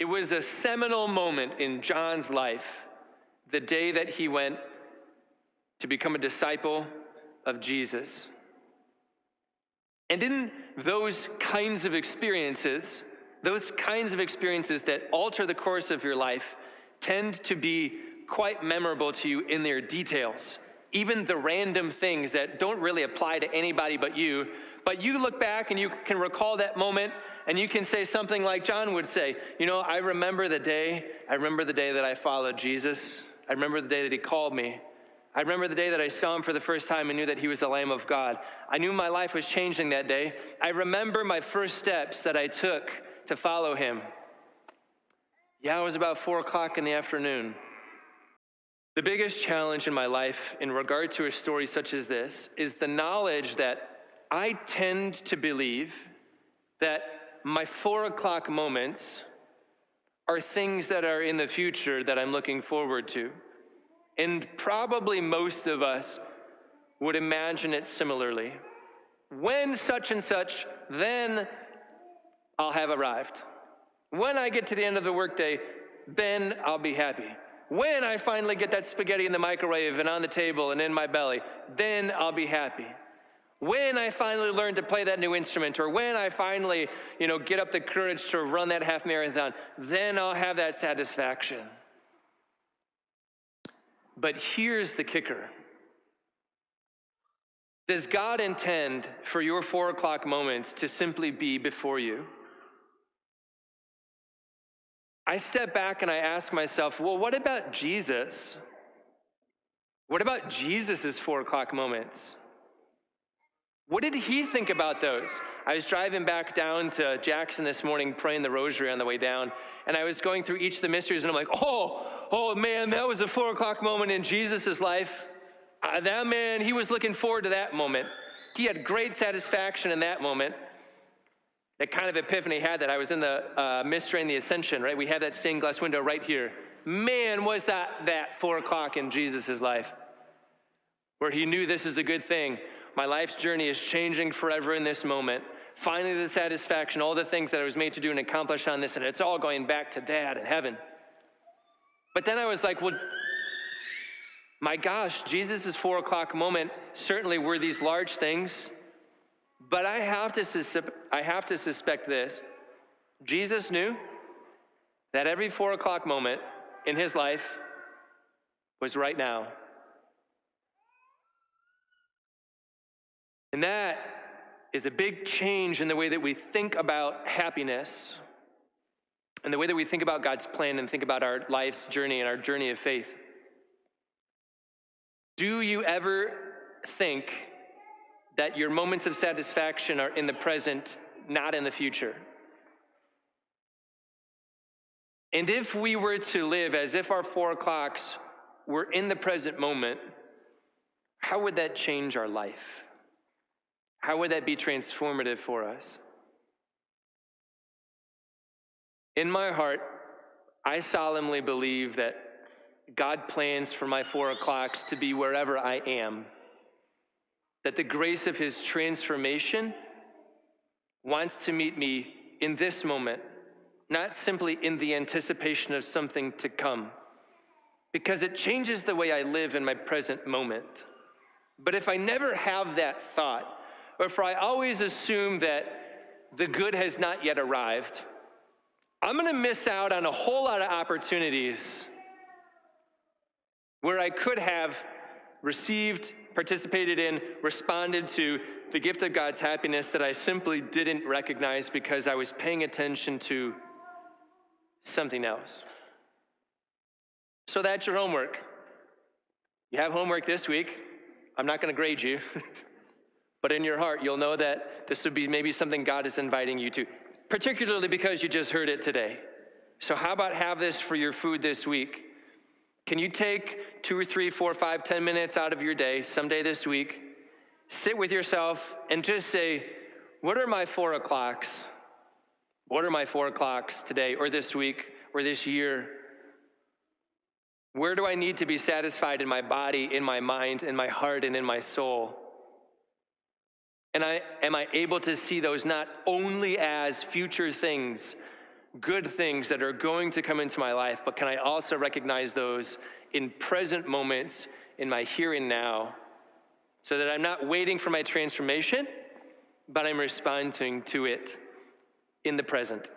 It was a seminal moment in John's life, the day that he went to become a disciple of Jesus. And in those kinds of experiences that alter the course of your life, tend to be quite memorable to you in their details. Even the random things that don't really apply to anybody but you look back and you can recall that moment and you can say something like John would say, I remember the day that I followed Jesus. I remember the day that he called me. I remember the day that I saw him for the first time and knew that he was the Lamb of God. I knew my life was changing that day. I remember my first steps that I took to follow him. Yeah, it was about 4 o'clock in the afternoon. The biggest challenge in my life in regard to a story such as this is the knowledge that I tend to believe that my 4 o'clock moments are things that are in the future that I'm looking forward to. And probably most of us would imagine it similarly. When such and such, then I'll have arrived. When I get to the end of the workday, then I'll be happy. When I finally get that spaghetti in the microwave and on the table and in my belly, then I'll be happy. When I finally learn to play that new instrument, or when I finally, get up the courage to run that half marathon, then I'll have that satisfaction. But here's the kicker. Does God intend for your 4 o'clock moments to simply be before you? I step back and I ask myself, well, what about Jesus? What about Jesus' 4 o'clock moments? What did he think about those? I was driving back down to Jackson this morning, praying the rosary on the way down, and I was going through each of the mysteries, and I'm like, oh man, that was a 4 o'clock moment in Jesus' life. That man, he was looking forward to that moment. He had great satisfaction in that moment. That kind of epiphany had that. I was in the mystery and the ascension, right? We had that stained glass window right here. Man, was that 4 o'clock in Jesus' life, where he knew this is a good thing. My life's journey is changing forever in this moment. Finally, the satisfaction, all the things that I was made to do and accomplish on this, and it's all going back to Dad in heaven. But then I was like, well, my gosh, Jesus' 4 o'clock moment certainly were these large things, but I have to suspect this. Jesus knew that every 4 o'clock moment in his life was right now. And that is a big change in the way that we think about happiness and the way that we think about God's plan and think about our life's journey and our journey of faith. Do you ever think that your moments of satisfaction are in the present, not in the future? And if we were to live as if our 4 o'clocks were in the present moment, how would that change our life? How would that be transformative for us? In my heart, I solemnly believe that God plans for my 4 o'clocks to be wherever I am. That the grace of his transformation wants to meet me in this moment, not simply in the anticipation of something to come, because it changes the way I live in my present moment. But if I never have that thought, or if I always assume that the good has not yet arrived, I'm going to miss out on a whole lot of opportunities where I could have received, participated in, responded to the gift of God's happiness that I simply didn't recognize because I was paying attention to something else. So that's your homework. You have homework this week. I'm not going to grade you. But in your heart, you'll know that this would be maybe something God is inviting you to, particularly because you just heard it today. So how about have this for your food this week? Can you take 2 or 3, 4, 5, 10 minutes out of your day, someday this week, sit with yourself and just say, what are my 4 o'clocks? What are my 4 o'clocks today or this week or this year? Where do I need to be satisfied in my body, in my mind, in my heart, and in my soul? And am I able to see those not only as future things, good things that are going to come into my life, but can I also recognize those in present moments in my here and now, so that I'm not waiting for my transformation, but I'm responding to it in the present.